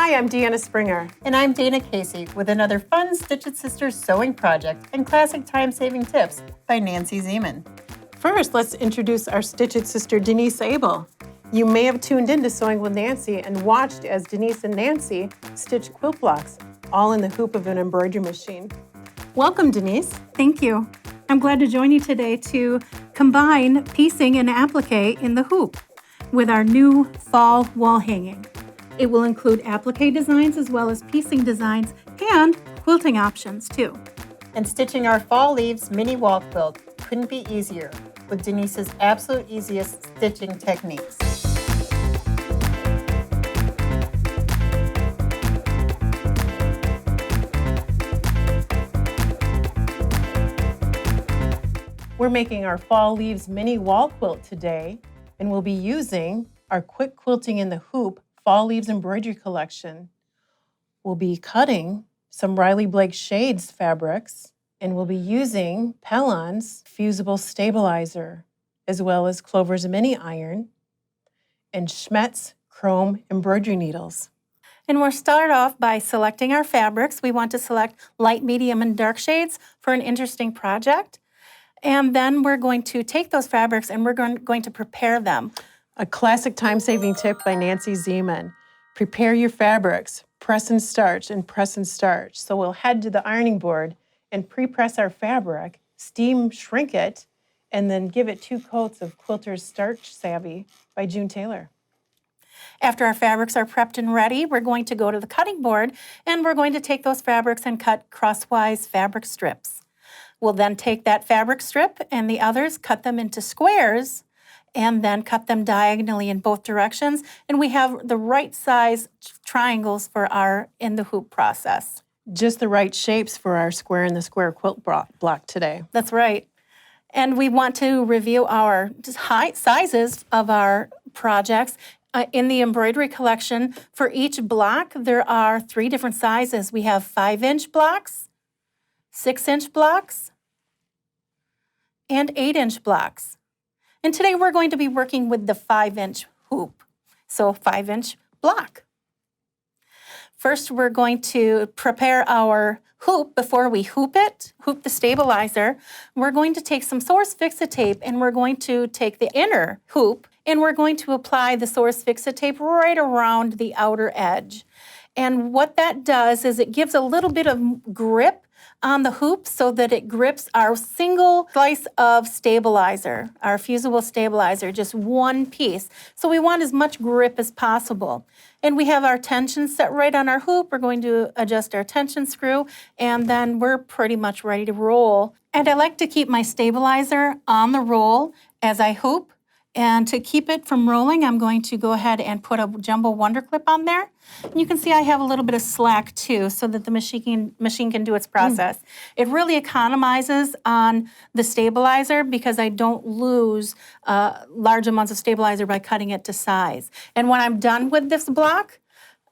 Hi, I'm Deanna Springer. And I'm Dana Casey with another fun Stitch It Sisters sewing project and classic time-saving tips by Nancy Zieman. First, let's introduce our Stitch It sister, Denise Abel. You may have tuned in to Sewing with Nancy and watched as Denise and Nancy stitch quilt blocks, all in the hoop of an embroidery machine. Welcome, Denise. Thank you. I'm glad to join you today to combine piecing and applique in the hoop with our new fall wall hanging. It will include applique designs as well as piecing designs and quilting options too. And stitching our fall leaves mini wall quilt couldn't be easier with Denise's absolute easiest stitching techniques. We're making our fall leaves mini wall quilt today, and we'll be using our Quick Quilting in the Hoop Fall Leaves Embroidery Collection. We'll be cutting some Riley Blake Shades fabrics, and we'll be using Pellon's Fusible Stabilizer, as well as Clover's Mini Iron, and Schmet's Chrome Embroidery Needles. And we'll start off by selecting our fabrics. We want to select light, medium, and dark shades for an interesting project. And then we're going to take those fabrics and we're going to prepare them. A classic time-saving tip by Nancy Zieman. Prepare your fabrics, press and starch, and press and starch. So we'll head to the ironing board and pre-press our fabric, steam shrink it, and then give it 2 coats of Quilter's Starch Savvy by June Taylor. After our fabrics are prepped and ready, we're going to go to the cutting board and we're going to take those fabrics and cut crosswise fabric strips. We'll then take that fabric strip and the others, cut them into squares, and then cut them diagonally in both directions. And we have the right size triangles for our in the hoop process. Just the right shapes for our square and the square quilt block today. That's right. And we want to review our height sizes of our projects. In the embroidery collection, for each block, there are 3 different sizes. We have 5-inch blocks, 6-inch blocks, and 8-inch blocks. And today we're going to be working with the 5-inch hoop, so 5-inch block. First, we're going to prepare our hoop before we hoop the stabilizer. We're going to take some Source Fix-It tape and we're going to take the inner hoop and we're going to apply the Source Fix-It tape right around the outer edge. And what that does is it gives a little bit of grip on the hoop so that it grips our single slice of stabilizer, our fusible stabilizer, just one piece. So we want as much grip as possible. And we have our tension set right on our hoop. We're going to adjust our tension screw, and then we're pretty much ready to roll. And I like to keep my stabilizer on the roll as I hoop. And to keep it from rolling, I'm going to go ahead and put a jumbo wonder clip on there. And you can see I have a little bit of slack too so that the machine can do its process. It really economizes on the stabilizer because I don't lose large amounts of stabilizer by cutting it to size. And when I'm done with this block,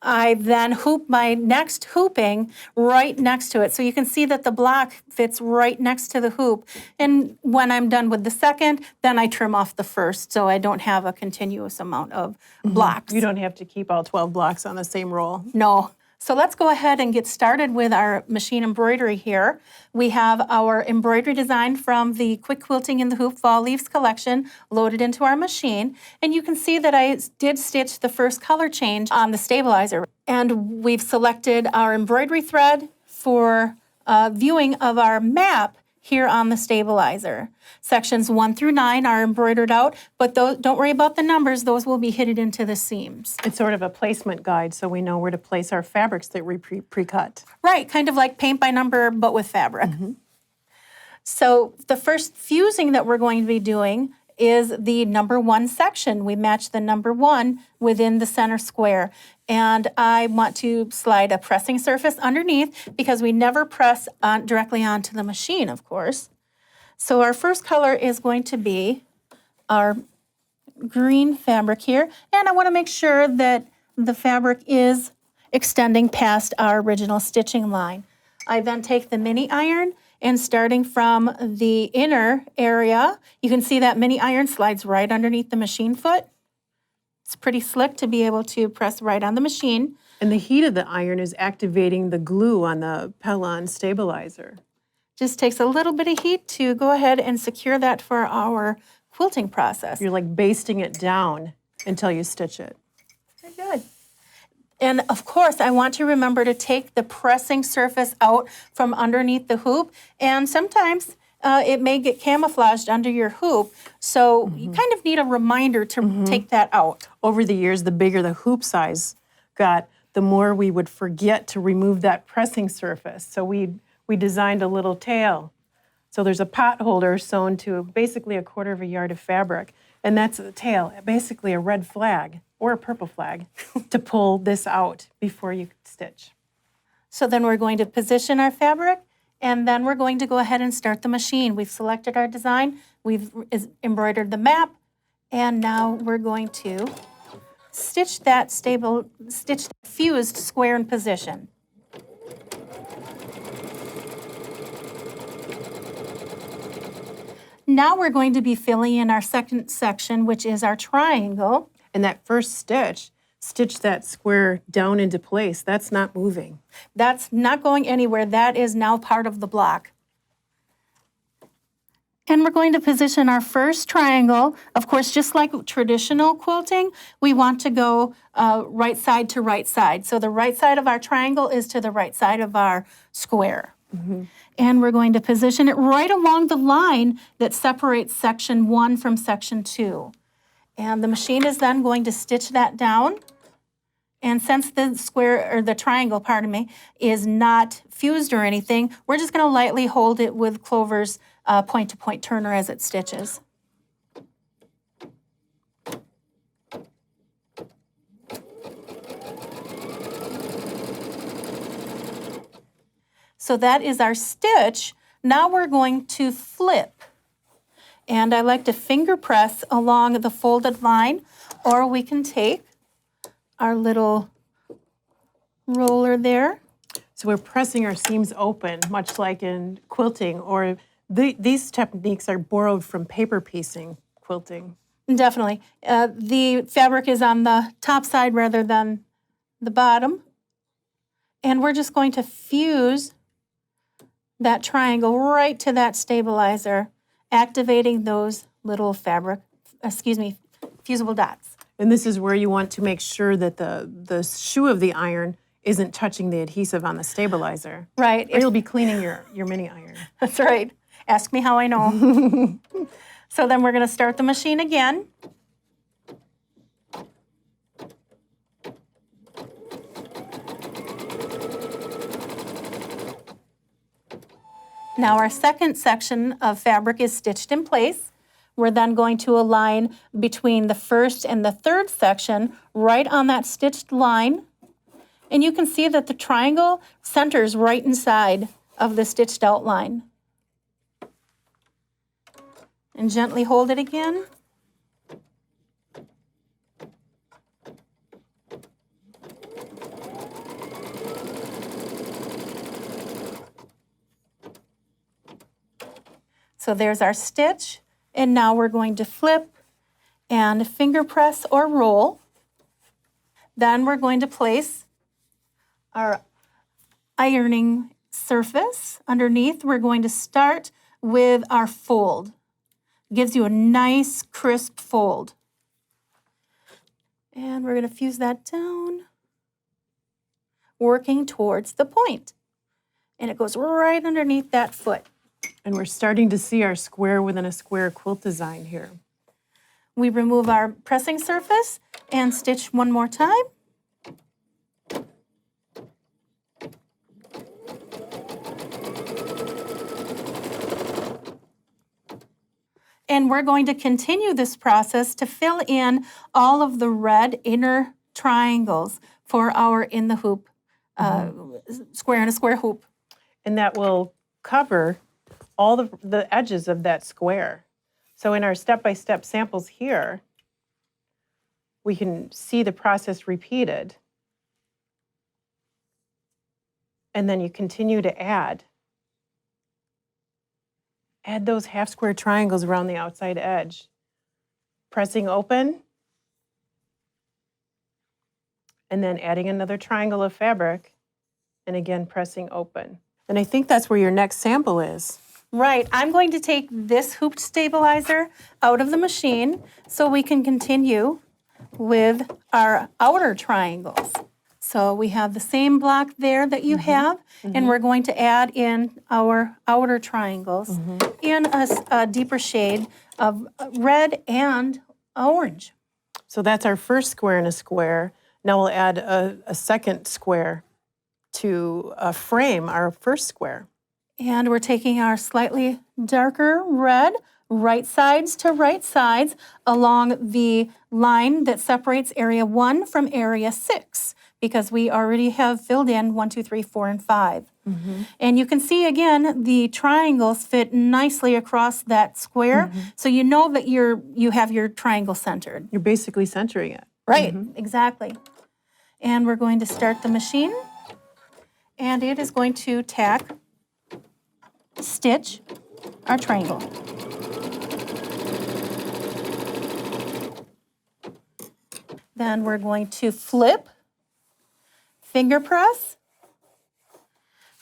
I then hoop my next hooping right next to it. So you can see that the block fits right next to the hoop. And when I'm done with the second, then I trim off the first so I don't have a continuous amount of blocks. You don't have to keep all 12 blocks on the same roll. No. So let's go ahead and get started with our machine embroidery here. We have our embroidery design from the Quick Quilting in the Hoop Fall Leaves collection loaded into our machine. And you can see that I did stitch the first color change on the stabilizer. And we've selected our embroidery thread for viewing of our map here on the stabilizer. Sections 1 through 9 are embroidered out, but don't worry about the numbers. Those will be hidden into the seams. It's sort of a placement guide so we know where to place our fabrics that we pre-cut. Right, kind of like paint by number, but with fabric. So the first fusing that we're going to be doing is the number 1 section. We match the number 1 within the center square. And I want to slide a pressing surface underneath because we never press directly onto the machine, of course. So our first color is going to be our green fabric here. And I want to make sure that the fabric is extending past our original stitching line. I then take the mini iron and starting from the inner area, you can see that mini iron slides right underneath the machine foot. It's pretty slick to be able to press right on the machine. And the heat of the iron is activating the glue on the pellon stabilizer. Just takes a little bit of heat to go ahead and secure that for our quilting process. You're like basting it down until you stitch it. Very good. And of course, I want to remember to take the pressing surface out from underneath the hoop. And sometimes it may get camouflaged under your hoop. So you kind of need a reminder to take that out. Over the years, the bigger the hoop size got, the more we would forget to remove that pressing surface. So we designed a little tail. So there's a pot holder sewn to basically 1/4 yard of fabric. And that's the tail, basically a red flag or a purple flag to pull this out before you stitch. So then we're going to position our fabric, and then we're going to go ahead and start the machine. We've selected our design, we've embroidered the map, and now we're going to stitch that fused square in position. Now we're going to be filling in our second section, which is our triangle. And that first stitch, stitch that square down into place. That's not moving. That's not going anywhere. That is now part of the block. And we're going to position our first triangle. Of course, just like traditional quilting, we want to go right side to right side. So the right side of our triangle is to the right side of our square. And we're going to position it right along the line that separates section 1 from section 2. And the machine is then going to stitch that down. And since the square, or the triangle, pardon me, is not fused or anything, we're just going to lightly hold it with Clover's point-to-point turner as it stitches. So that is our stitch. Now we're going to flip. And I like to finger press along the folded line, or we can take our little roller there. So we're pressing our seams open, much like in quilting, or these techniques are borrowed from paper piecing quilting. Definitely. The fabric is on the top side rather than the bottom. And we're just going to fuse that triangle right to that stabilizer, activating those little fusible dots. And this is where you want to make sure that the shoe of the iron isn't touching the adhesive on the stabilizer. Right. Or you'll be cleaning your mini iron. That's right. Ask me how I know. So then we're going to start the machine again. Now our second section of fabric is stitched in place. We're then going to align between the first and the third section right on that stitched line. And you can see that the triangle centers right inside of the stitched outline. And gently hold it again. So there's our stitch, and now we're going to flip and finger press or roll. Then we're going to place our ironing surface underneath. We're going to start with our fold. Gives you a nice crisp fold. And we're going to fuse that down, working towards the point. And it goes right underneath that foot. And we're starting to see our square within a square quilt design here. We remove our pressing surface and stitch one more time. And we're going to continue this process to fill in all of the red inner triangles for our in the hoop, square in a square hoop. And that will cover all the edges of that square. So in our step-by-step samples here, we can see the process repeated. And then you continue to add. Add those half square triangles around the outside edge. Pressing open and then adding another triangle of fabric, and again pressing open. And I think that's where your next sample is. Right, I'm going to take this hoop stabilizer out of the machine so we can continue with our outer triangles. So we have the same block there that you have, and we're going to add in our outer triangles in a deeper shade of red and orange. So that's our first square in a square. Now we'll add a second square to frame our first square. And we're taking our slightly darker red, right sides to right sides, along the line that separates area 1 from area 6, because we already have filled in 1, 2, 3, 4, and 5. And you can see again, the triangles fit nicely across that square, so you know that you have your triangle centered. You're basically centering it. Right, exactly. And we're going to start the machine, and it is going to tack, stitch our triangle. Then we're going to flip, finger press,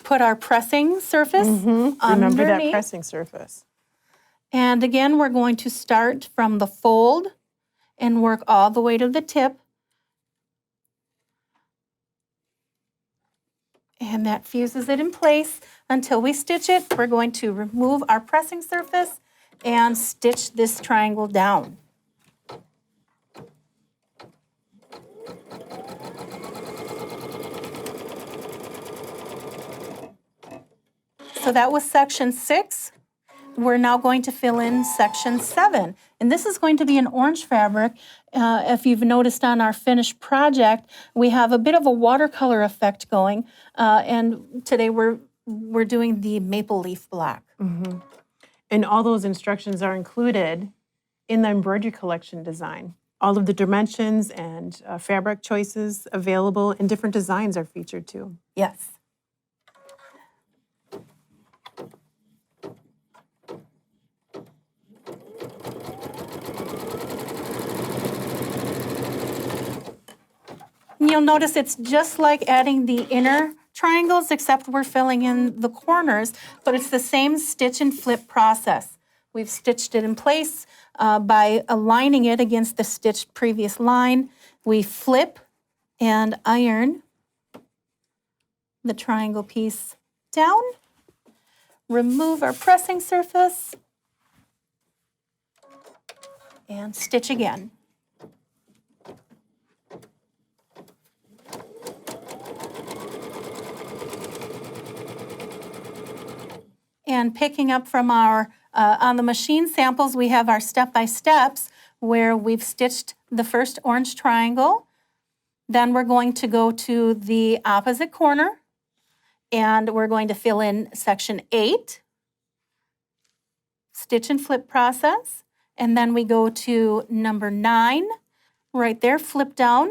put our pressing surface underneath. Remember that pressing surface. And again, we're going to start from the fold and work all the way to the tip. And that fuses it in place until we stitch it. We're going to remove our pressing surface and stitch this triangle down. So that was section 6. We're now going to fill in section 7. And this is going to be an orange fabric. If you've noticed on our finished project, we have a bit of a watercolor effect going. And today we're doing the maple leaf black. And all those instructions are included in the embroidery collection design. All of the dimensions and fabric choices available and different designs are featured too. Yes. You'll notice it's just like adding the inner triangles, except we're filling in the corners, but it's the same stitch and flip process. We've stitched it in place by aligning it against the stitched previous line. We flip and iron the triangle piece down, remove our pressing surface, and stitch again. And picking up from our, on the machine samples, we have our step-by-steps where we've stitched the first orange triangle. Then we're going to go to the opposite corner, and we're going to fill in section 8, stitch and flip process. And then we go to number 9, right there, flip down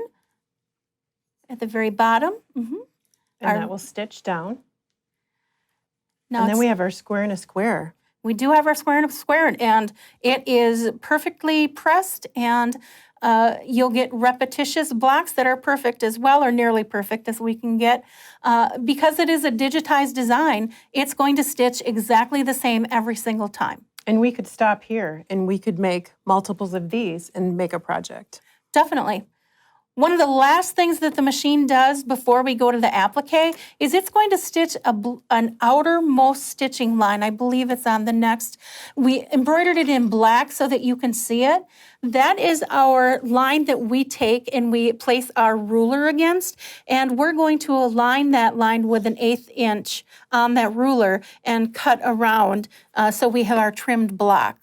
at the very bottom. And that will stitch down. Now And then we have our square in a square. We do have our square in a square, and it is perfectly pressed, and you'll get repetitious blocks that are perfect as well, or nearly perfect as we can get. Because it is a digitized design, it's going to stitch exactly the same every single time. And we could stop here and we could make multiples of these and make a project. Definitely. One of the last things that the machine does before we go to the applique is it's going to stitch an outermost stitching line. I believe it's on the next. We embroidered it in black so that you can see it. That is our line that we take and we place our ruler against, and we're going to align that line with an 1/8 inch on that ruler and cut around so we have our trimmed block.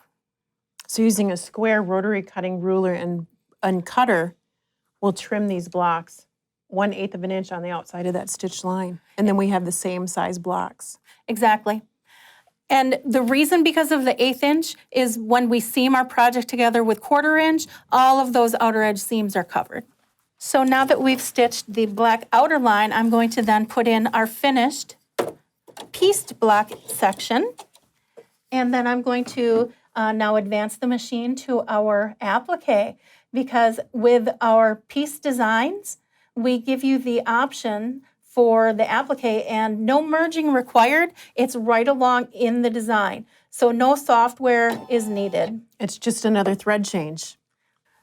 So using a square rotary cutting ruler and cutter, we'll trim these blocks 1/8 of an inch on the outside of that stitched line. And then we have the same size blocks. Exactly. And the reason because of the 1/8 inch is when we seam our project together with 1/4 inch, all of those outer edge seams are covered. So now that we've stitched the black outer line, I'm going to then put in our finished pieced block section. And then I'm going to now advance the machine to our applique, because with our piece designs, we give you the option for the applique, and no merging required. It's right along in the design. So no software is needed. It's just another thread change.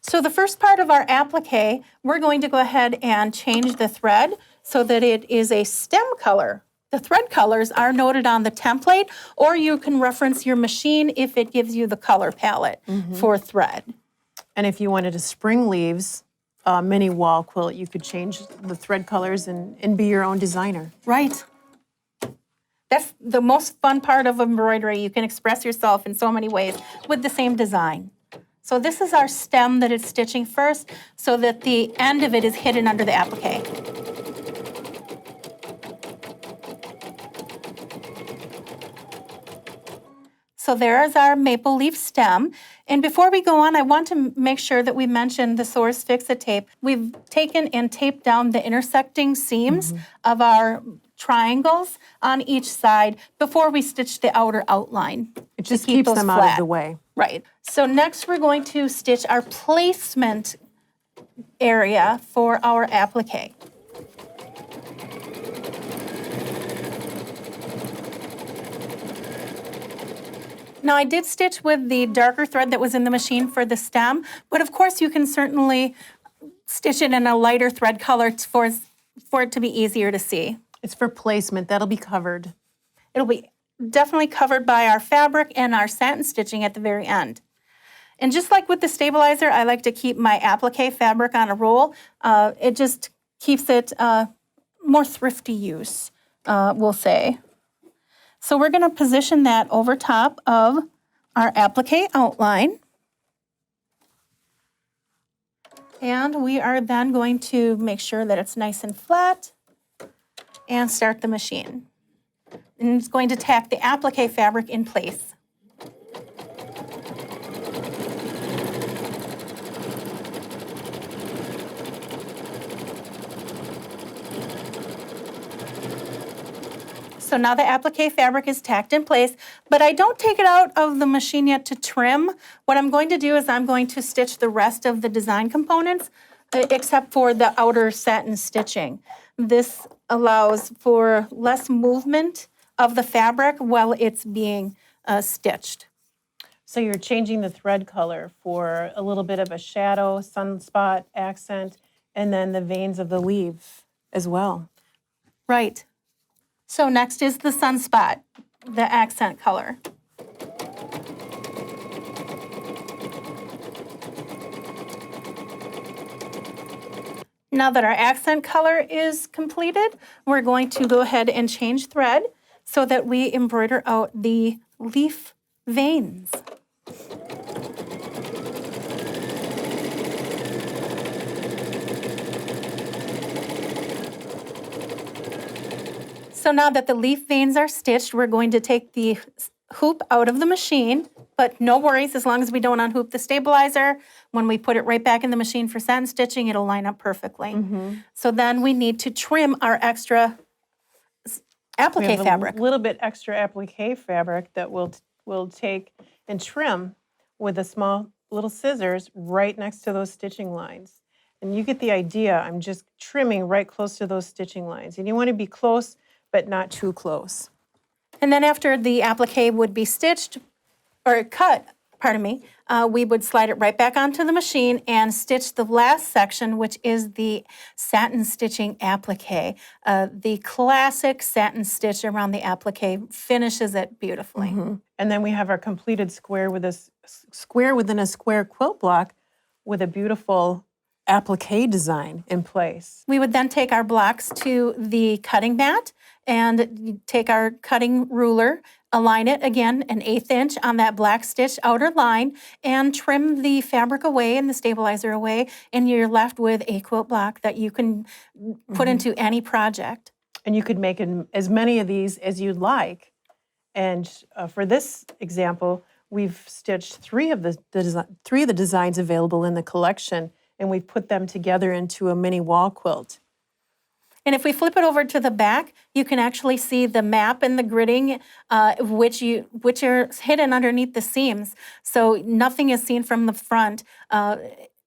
So the first part of our applique, we're going to go ahead and change the thread so that it is a stem color. The thread colors are noted on the template, or you can reference your machine if it gives you the color palette for thread. And if you wanted a spring leaves mini wall quilt, you could change the thread colors and be your own designer. Right. That's the most fun part of embroidery. You can express yourself in so many ways with the same design. So this is our stem that it's stitching first so that the end of it is hidden under the applique. So there is our maple leaf stem. And before we go on, I want to make sure that we mention the Source Fix-It tape. We've taken and taped down the intersecting seams of our triangles on each side before we stitch the outer outline. It just keeps them out of the way. Right. So next we're going to stitch our placement area for our applique. Now I did stitch with the darker thread that was in the machine for the stem, but of course you can certainly stitch it in a lighter thread color for it to be easier to see. It's for placement. That'll be covered. It'll be definitely covered by our fabric and our satin stitching at the very end. And just like with the stabilizer, I like to keep my applique fabric on a roll. It just keeps it more thrifty use, we'll say. So we're going to position that over top of our applique outline. And we are then going to make sure that it's nice and flat and start the machine. And it's going to tack the applique fabric in place. So now the applique fabric is tacked in place, but I don't take it out of the machine yet to trim. What I'm going to do is I'm going to stitch the rest of the design components, except for the outer satin stitching. This allows for less movement of the fabric while it's being stitched. So you're changing the thread color for a little bit of a shadow, sunspot accent, and then the veins of the leaf as well. Right. So next is the sunspot, the accent color. Now that our accent color is completed, we're going to go ahead and change thread so that we embroider out the leaf veins. So now that the leaf veins are stitched, we're going to take the hoop out of the machine, but no worries, as long as we don't unhoop the stabilizer. When we put it right back in the machine for satin stitching, it'll line up perfectly. So then we need to trim our extra applique fabric. A little bit extra applique fabric that we'll take and trim with a small little scissors right next to those stitching lines. And you get the idea. I'm just trimming right close to those stitching lines. And you want to be close, but not too close. And then after the applique would be stitched, or cut, pardon me, we would slide it right back onto the machine and stitch the last section, which is the satin stitching applique. The classic satin stitch around the applique finishes it beautifully. And then we have our completed square with a square within a square quilt block with a beautiful applique design in place. We would then take our blocks to the cutting mat and take our cutting ruler, align it again an 1/8 inch on that black stitch outer line, and trim the fabric away and the stabilizer away, and you're left with a quilt block that you can put into any project. And you could make as many of these as you'd like. And for this example, we've stitched three of the designs available in the collection, and we've put them together into a mini wall quilt. And if we flip it over to the back, you can actually see the map and the gridding, which are hidden underneath the seams. So nothing is seen from the front.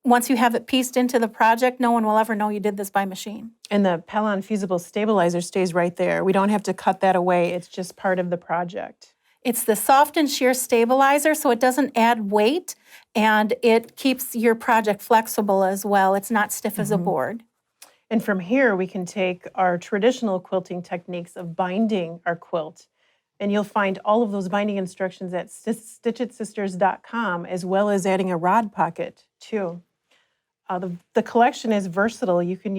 once you have it pieced into the project, no one will ever know you did this by machine. And the pellon fusible stabilizer stays right there. We don't have to cut that away. It's just part of the project. It's the soft and shear stabilizer, so it doesn't add weight, and it keeps your project flexible as well. It's not stiff as a board. And from here, we can take our traditional quilting techniques of binding our quilt, and you'll find all of those binding instructions at stitchitsisters.com, as well as adding a rod pocket too. The collection is versatile. You can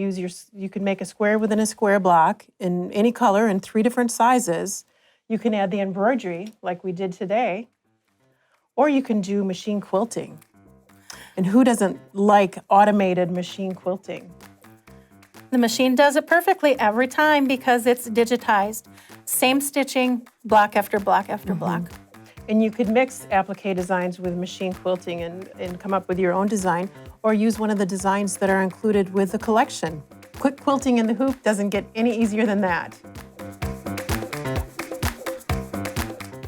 make a square within a square block in any color in 3 different sizes. You can add the embroidery like we did today, or you can do machine quilting. And who doesn't like automated machine quilting? The machine does it perfectly every time because it's digitized. Same stitching, block after block after block. And you could mix applique designs with machine quilting and come up with your own design, or use one of the designs that are included with the collection. Quick quilting in the hoop doesn't get any easier than that.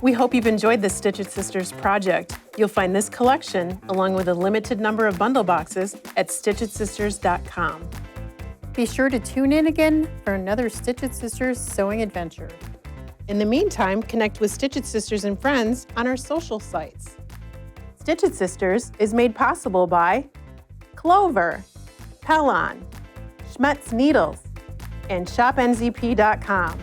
We hope you've enjoyed the Stitch It Sisters project. You'll find this collection, along with a limited number of bundle boxes, at stitchitsisters.com. Be sure to tune in again for another Stitch It Sisters sewing adventure. In the meantime, connect with Stitch It Sisters and friends on our social sites. Stitch It Sisters is made possible by Clover, Pellon, Schmetz Needles, and shopnzp.com.